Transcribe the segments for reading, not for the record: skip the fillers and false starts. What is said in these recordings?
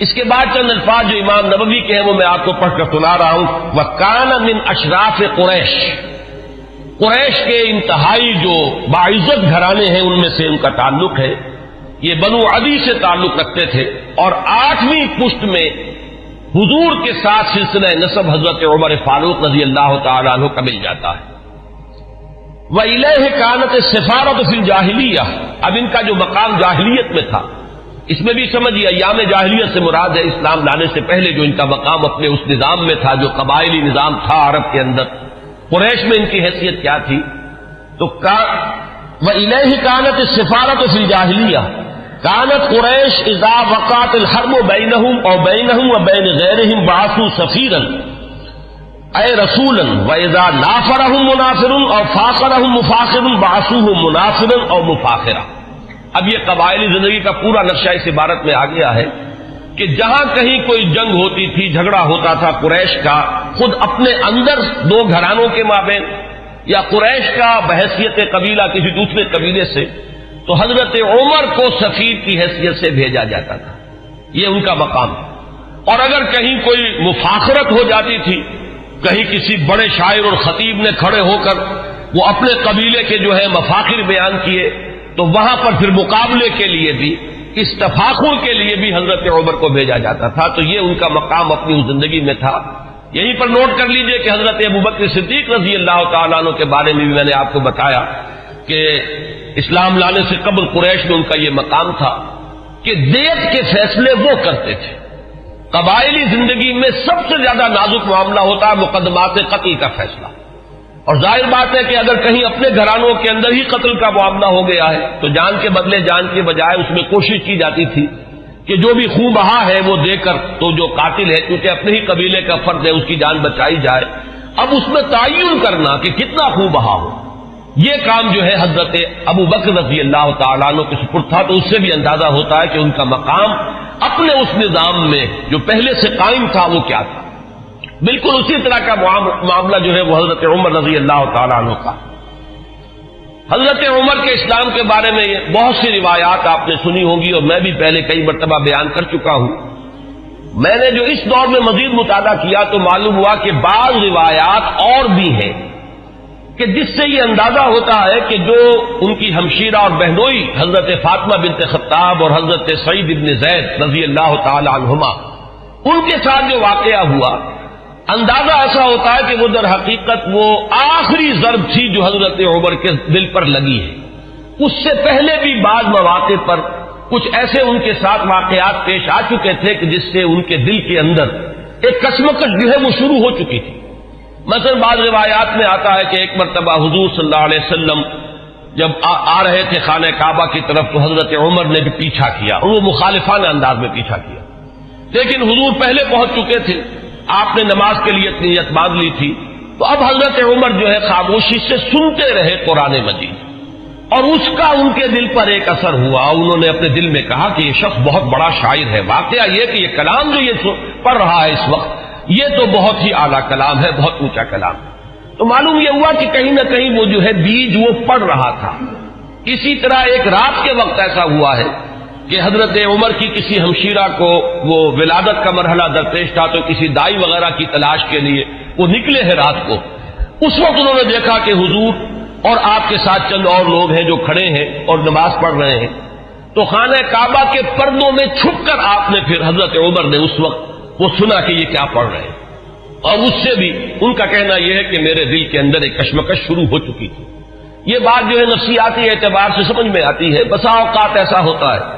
اس کے بعد چند الفاظ جو امام نبوی کے ہیں وہ میں آپ کو پڑھ کر سنا رہا ہوں. وَكَانَ مِنْ أَشْرَافِ قُرَيْشِ، قریش کے انتہائی جو باعزت گھرانے ہیں ان میں سے ان کا تعلق ہے. یہ بنو عدی سے تعلق رکھتے تھے اور 8ویں پشت میں حضور کے ساتھ سلسلہ نسب حضرت عمر فاروق رضی اللہ تعالی عنہ کا مل جاتا ہے. وَإِلَيْهِ كَانَتِ السِّفَارَةُ فِي الْجَاهِلِيَّةِ، اب ان کا جو مقام جاہلیت میں تھا، اس میں بھی سمجھیے ایام جاہلیت سے مراد ہے اسلام لانے سے پہلے جو ان کا مقام اپنے اس نظام میں تھا جو قبائلی نظام تھا عرب کے اندر. قریش میں ان کی حیثیت کیا تھی؟ تو وَإِلَيْهِ كَانَتِ السِّفَارَةُ فِي الْجَاهِلِيَّةِ كَانَتْ قُرَيْشُ إِذَا وَقَعَتِ الْحَرْبُ بَيْنَهُمْ أَوْ بَيْنَهُمْ وَبَيْنَ غَيْرِهِمْ بَعَثُوا سَفِيرًا أَيْ رَسُولًا وَإِذَا نَافَرَهُمْ مُنَافِرٌ أَوْ فَاخَرَهُمْ مُفَاخِرٌ بَعَثُوهُ مُنَافِرًا أَوْ مُفَاخِرًا. اب یہ قبائلی زندگی کا پورا نقشہ اس عبارت میں آ گیا ہے کہ جہاں کہیں کوئی جنگ ہوتی تھی، جھگڑا ہوتا تھا قریش کا خود اپنے اندر دو گھرانوں کے مابین یا قریش کا بحیثیت قبیلہ کسی دوسرے قبیلے سے، تو حضرت عمر کو سفیر کی حیثیت سے بھیجا جاتا تھا. یہ ان کا مقام. اور اگر کہیں کوئی مفاخرت ہو جاتی تھی، کہیں کسی بڑے شاعر اور خطیب نے کھڑے ہو کر وہ اپنے قبیلے کے جو ہے مفاخر بیان کیے، تو وہاں پر پھر مقابلے کے لیے بھی، اس تفاخر کے لیے بھی حضرت عمر کو بھیجا جاتا تھا. تو یہ ان کا مقام اپنی اس زندگی میں تھا. یہیں پر نوٹ کر لیجئے کہ حضرت ابوبکر صدیق رضی اللہ تعالیٰ عنہ کے بارے میں بھی میں نے آپ کو بتایا کہ اسلام لانے سے قبل قریش میں ان کا یہ مقام تھا کہ دیت کے فیصلے وہ کرتے تھے. قبائلی زندگی میں سب سے زیادہ نازک معاملہ ہوتا ہے مقدمات قتل کا فیصلہ. اور ظاہر بات ہے کہ اگر کہیں اپنے گھرانوں کے اندر ہی قتل کا معاملہ ہو گیا ہے تو جان کے بدلے جان کے بجائے اس میں کوشش کی جاتی تھی کہ جو بھی خون بہا ہے وہ دے کر تو جو قاتل ہے کیونکہ اپنے ہی قبیلے کا فرد ہے اس کی جان بچائی جائے. اب اس میں تعین کرنا کہ کتنا خون بہا ہو، یہ کام جو ہے حضرت ابوبکر رضی اللہ تعالیٰ عنہ کے سپرد تھا. تو اس سے بھی اندازہ ہوتا ہے کہ ان کا مقام اپنے اس نظام میں جو پہلے سے قائم تھا وہ کیا تھا. بالکل اسی طرح کا معاملہ جو ہے وہ حضرت عمر رضی اللہ تعالیٰ عنہ کا. حضرت عمر کے اسلام کے بارے میں بہت سی روایات آپ نے سنی ہوں گی اور میں بھی پہلے کئی مرتبہ بیان کر چکا ہوں. میں نے جو اس دور میں مزید مطالعہ کیا تو معلوم ہوا کہ بعض روایات اور بھی ہیں کہ جس سے یہ اندازہ ہوتا ہے کہ جو ان کی ہمشیرہ اور بہنوئی حضرت فاطمہ بنت خطاب اور حضرت سعید ابن زید رضی اللہ تعالی عنہما ان کے ساتھ جو واقعہ ہوا، اندازہ ایسا ہوتا ہے کہ وہ در حقیقت وہ آخری ضرب تھی جو حضرت عمر کے دل پر لگی ہے. اس سے پہلے بھی بعض مواقع پر کچھ ایسے ان کے ساتھ واقعات پیش آ چکے تھے کہ جس سے ان کے دل کے اندر ایک کشمکش جو ہے وہ شروع ہو چکی تھی. مثلا بعض روایات میں آتا ہے کہ ایک مرتبہ حضور صلی اللہ علیہ وسلم جب آ رہے تھے خانہ کعبہ کی طرف تو حضرت عمر نے بھی پیچھا کیا اور وہ مخالفانہ انداز میں پیچھا کیا، لیکن حضور پہلے پہنچ چکے تھے، آپ نے نماز کے لیے نیت باندھ لی تھی. تو اب حضرت عمر جو ہے خاموشی سے سنتے رہے قرآن مجید اور اس کا ان کے دل پر ایک اثر ہوا. انہوں نے اپنے دل میں کہا کہ یہ شخص بہت بڑا شاعر ہے. واقعہ یہ کہ یہ کلام جو یہ پڑھ رہا ہے اس وقت یہ تو بہت ہی اعلیٰ کلام ہے، بہت اونچا کلام. تو معلوم یہ ہوا کہ کہیں نہ کہیں وہ جو ہے بیج وہ پڑ رہا تھا. اسی طرح ایک رات کے وقت ایسا ہوا ہے کہ حضرت عمر کی کسی ہمشیرہ کو وہ ولادت کا مرحلہ درپیش تھا تو کسی دائی وغیرہ کی تلاش کے لیے وہ نکلے ہیں رات کو. اس وقت انہوں نے دیکھا کہ حضور اور آپ کے ساتھ چند اور لوگ ہیں جو کھڑے ہیں اور نماز پڑھ رہے ہیں. تو خانہ کعبہ کے پردوں میں چھپ کر آپ نے پھر حضرت عمر نے اس وقت وہ سنا کہ یہ کیا پڑھ رہے ہیں اور اس سے بھی ان کا کہنا یہ ہے کہ میرے دل کے اندر ایک کشمکش شروع ہو چکی تھی. یہ بات جو ہے نفسیاتی اعتبار سے سمجھ میں آتی ہے. بسا اوقات ایسا ہوتا ہے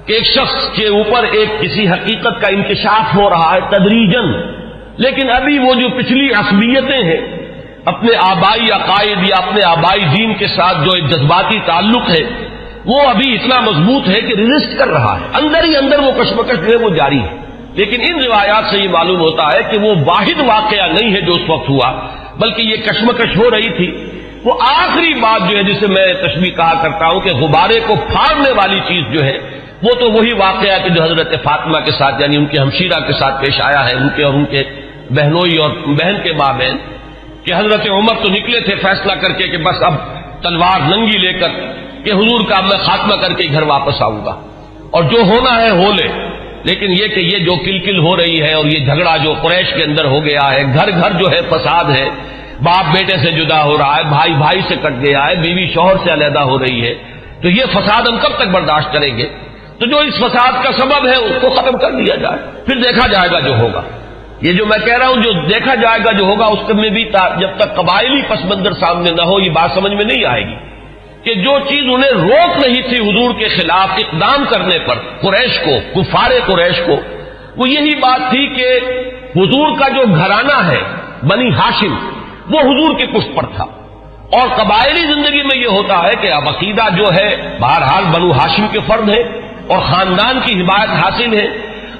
کہ ایک شخص کے اوپر ایک کسی حقیقت کا انکشاف ہو رہا ہے تدریجاً، لیکن ابھی وہ جو پچھلی عصبیتیں ہیں اپنے آبائی عقائد یا اپنے آبائی دین کے ساتھ جو ایک جذباتی تعلق ہے وہ ابھی اتنا مضبوط ہے کہ ریزسٹ کر رہا ہے، اندر ہی اندر وہ کشمکش جو ہے وہ جاری ہے. لیکن ان روایات سے یہ معلوم ہوتا ہے کہ وہ واحد واقعہ نہیں ہے جو اس وقت ہوا، بلکہ یہ کشمکش ہو رہی تھی. وہ آخری بات جو ہے جسے میں تشبیہ کہا کرتا ہوں کہ غبارے کو پھاڑنے والی چیز جو ہے وہ تو وہی واقعہ کہ جو حضرت فاطمہ کے ساتھ یعنی ان کے ہمشیرہ کے ساتھ پیش آیا ہے، ان کے اور ان کے بہنوئی اور بہن کے مابین، کہ حضرت عمر تو نکلے تھے فیصلہ کر کے کہ بس اب تلوار ننگی لے کر کہ حضور کا میں خاتمہ کر کے گھر واپس آؤں گا اور جو ہونا ہے ہو لے. لیکن یہ کہ یہ جو کلکل ہو رہی ہے اور یہ جھگڑا جو قریش کے اندر ہو گیا ہے، گھر گھر جو ہے فساد ہے، باپ بیٹے سے جدا ہو رہا ہے، بھائی بھائی سے کٹ گیا ہے، بیوی شوہر سے علیحدہ ہو رہی ہے، تو یہ فساد ہم کب تک برداشت کریں گے؟ تو جو اس فساد کا سبب ہے اس کو ختم کر دیا جائے، پھر دیکھا جائے گا جو ہوگا۔ یہ جو میں کہہ رہا ہوں جو دیکھا جائے گا جو ہوگا، اس میں بھی جب تک قبائلی پس منظر سامنے نہ ہو یہ بات سمجھ میں نہیں آئے گی کہ جو چیز انہیں روک نہیں تھی حضور کے خلاف اقدام کرنے پر قریش کو، کفار قریش کو، وہ یہی بات تھی کہ حضور کا جو گھرانہ ہے بنی ہاشم وہ حضور کے پشت پر تھا، اور قبائلی زندگی میں یہ ہوتا ہے کہ اب عقیدہ جو ہے بہرحال بنو ہاشم کے فرد ہے اور خاندان کی حمایت حاصل ہے،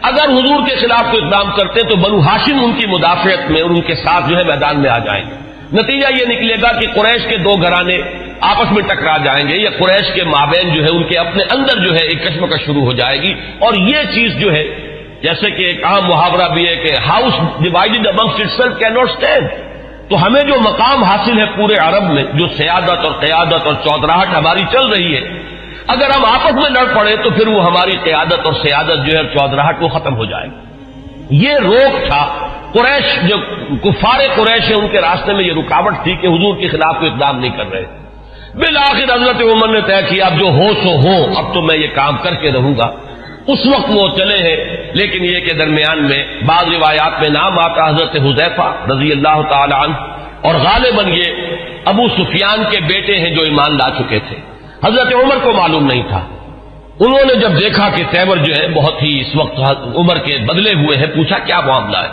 اگر حضور کے خلاف کوئی اقدام کرتے تو بنو ہاشم ان کی مدافعت میں اور ان کے ساتھ جو ہے میدان میں آ جائیں گے۔ نتیجہ یہ نکلے گا کہ قریش کے دو گھرانے آپس میں ٹکرا جائیں گے، یا قریش کے مابین جو ہے ان کے اپنے اندر جو ہے ایک کشمکش شروع ہو جائے گی، اور یہ چیز جو ہے جیسے کہ ایک عام محاورہ بھی ہے کہ house divided amongst itself can not stand, تو ہمیں جو مقام حاصل ہے پورے عرب میں، جو سیادت اور قیادت اور چودراہٹ ہماری چل رہی ہے، اگر ہم آپس میں لڑ پڑے تو پھر وہ ہماری قیادت اور سیادت جو ہے چودراہٹ وہ ختم ہو جائے گی۔ یہ روک تھا قریش، جو کفار قریش ہیں ان کے راستے میں یہ رکاوٹ تھی کہ حضور کے خلاف کوئی اقدام نہیں کر رہے۔ بالآخر حضرت عمر نے طے کیا اب جو ہو سو ہو، اب تو میں یہ کام کر کے رہوں گا۔ اس وقت وہ چلے ہیں، لیکن یہ کہ درمیان میں بعض روایات میں نام آتا حضرت حذیفہ رضی اللہ تعالی عنہ، اور غالباً یہ ابو سفیان کے بیٹے ہیں جو ایمان لا چکے تھے۔ حضرت عمر کو معلوم نہیں تھا، انہوں نے جب دیکھا کہ تیور جو ہے بہت ہی اس وقت عمر کے بدلے ہوئے ہیں، پوچھا کیا معاملہ ہے؟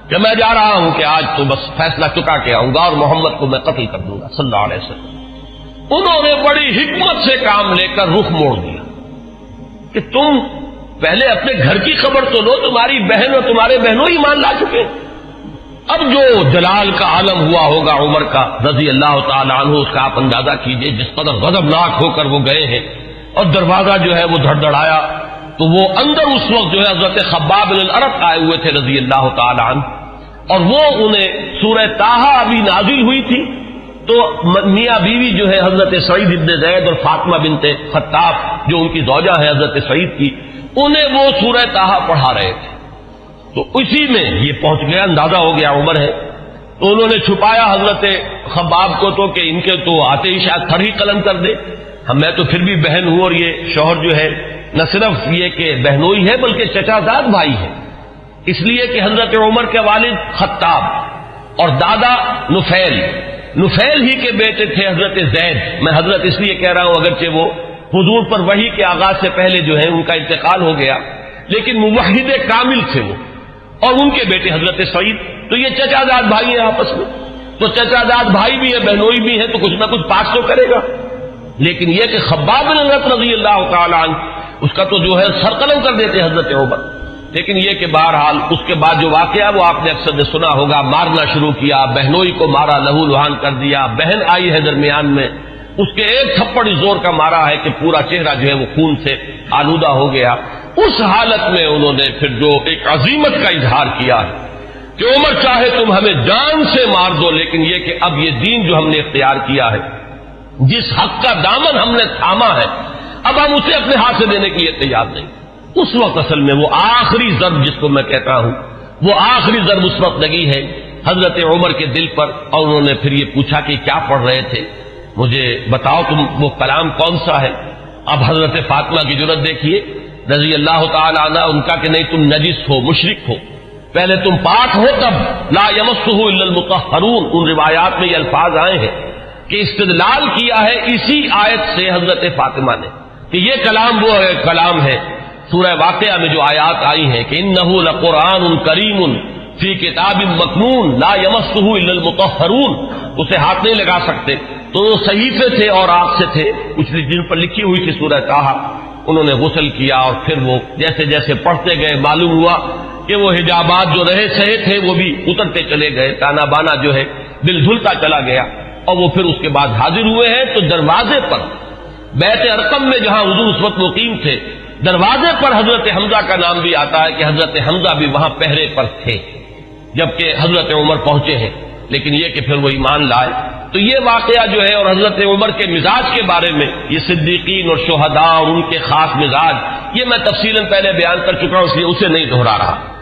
کہ میں جا رہا ہوں کہ آج تو بس فیصلہ چکا کے آؤں گا اور محمد کو میں قتل کر دوں گا صلی اللہ علیہ وسلم۔ انہوں نے بڑی حکمت سے کام لے کر رخ موڑ دیا کہ تم پہلے اپنے گھر کی خبر تو لو، تمہاری بہن اور تمہارے بہنوں ایمان لا چکے۔ اب جو جلال کا عالم ہوا ہوگا عمر کا رضی اللہ تعالی عنہ، اس کا آپ اندازہ کیجئے، جس قدر غضبناک ہو کر وہ گئے ہیں، اور دروازہ جو ہے وہ دھڑدھڑایا تو وہ اندر اس وقت جو ہے حضرت خباب بن الارت آئے ہوئے تھے رضی اللہ تعالی عنہ، اور وہ انہیں سورہ طٰہٰ ابھی نازل ہوئی تھی، تو میاں بیوی جو ہے حضرت سعید ابن زید اور فاطمہ بنت خطاب جو ان کی زوجہ ہے حضرت سعید کی، انہیں وہ سورہ طٰہٰ پڑھا رہے تھے، تو اسی میں یہ پہنچ گیا، اندازہ ہو گیا عمر ہے، تو انہوں نے چھپایا حضرت خباب کو تو کہ ان کے تو آتے ہی شاید تھر ہی قلم کر دے، میں تو پھر بھی بہن ہوں، اور یہ شوہر جو ہے نہ صرف یہ کہ بہنوئی ہے بلکہ چچا زاد بھائی ہے، اس لیے کہ حضرت عمر کے والد خطاب اور دادا نفیل ہی کے بیٹے تھے حضرت زید۔ میں حضرت اس لیے کہہ رہا ہوں اگرچہ وہ حضور پر وحی کے آغاز سے پہلے جو ہے ان کا انتقال ہو گیا، لیکن موحد کامل تھے وہ، اور ان کے بیٹے حضرت سعید، تو یہ چچا زاد بھائی ہیں آپس میں، تو چچا زاد بھائی بھی ہے بہنوئی بھی ہے، تو کچھ نہ کچھ پاس تو کرے گا۔ لیکن یہ کہ خباب بن الارت رضی اللہ تعالی عنہ اس کا تو جو ہے سر قلم کر دیتے حضرت عمر، لیکن یہ کہ بہرحال اس کے بعد جو واقعہ وہ آپ نے اکثر نے سنا ہوگا، مارنا شروع کیا، بہنوئی کو مارا، لہو لہان کر دیا، بہن آئی ہے درمیان میں، اس کے ایک تھپڑ زور کا مارا ہے کہ پورا چہرہ جو ہے وہ خون سے آلودہ ہو گیا۔ اس حالت میں انہوں نے پھر جو ایک عظیمت کا اظہار کیا ہے کہ عمر چاہے تم ہمیں جان سے مار دو، لیکن یہ کہ اب یہ دین جو ہم نے اختیار کیا ہے، جس حق کا دامن ہم نے تھاما ہے، اب ہم اسے اپنے ہاتھ سے دینے کے لیے تیار نہیں۔ اس وقت اصل میں وہ آخری ضرب جس کو میں کہتا ہوں، وہ آخری ضرب اس وقت لگی ہے حضرت عمر کے دل پر، اور انہوں نے پھر یہ پوچھا کہ کیا پڑھ رہے تھے، مجھے بتاؤ تم وہ کلام کون سا ہے۔ اب حضرت فاطمہ کی جرأت دیکھیے رضی اللہ تعالی عنہ، ان کا کہ نہیں تم نجس ہو، مشرک ہو، پہلے تم پاک ہو تب، لا یمسہ الا المطہرون، ان روایات میں یہ الفاظ آئے ہیں کہ استدلال کیا ہے اسی آیت سے حضرت فاطمہ نے کہ یہ کلام وہ کلام ہے سورہ واقعہ میں جو آیات آئی ہیں کہ انہ لقرآن کریم فی کتاب مکنون لا یمسہ الا المطہرون، اسے ہاتھ نہیں لگا سکتے، تو وہ صحیفے تھے اور آگ سے تھے کچھ جن پر لکھی ہوئی تھی سورہ طٰہٰ۔ انہوں نے غسل کیا اور پھر وہ جیسے جیسے پڑھتے گئے معلوم ہوا کہ وہ حجابات جو رہے سہے تھے وہ بھی اترتے چلے گئے، تانا بانا جو ہے دل دھلتا چلا گیا، اور وہ پھر اس کے بعد حاضر ہوئے ہیں تو دروازے پر بیت ارقم میں جہاں حضور اس وقت مقیم تھے، دروازے پر حضرت حمزہ کا نام بھی آتا ہے کہ حضرت حمزہ بھی وہاں پہرے پر تھے جبکہ حضرت عمر پہنچے ہیں، لیکن یہ کہ پھر وہ ایمان لائے۔ تو یہ واقعہ جو ہے اور حضرت عمر کے مزاج کے بارے میں، یہ صدیقین اور شہداء اور ان کے خاص مزاج، یہ میں تفصیلاً پہلے بیان کر چکا ہوں، اس لیے اسے نہیں دہرا رہا۔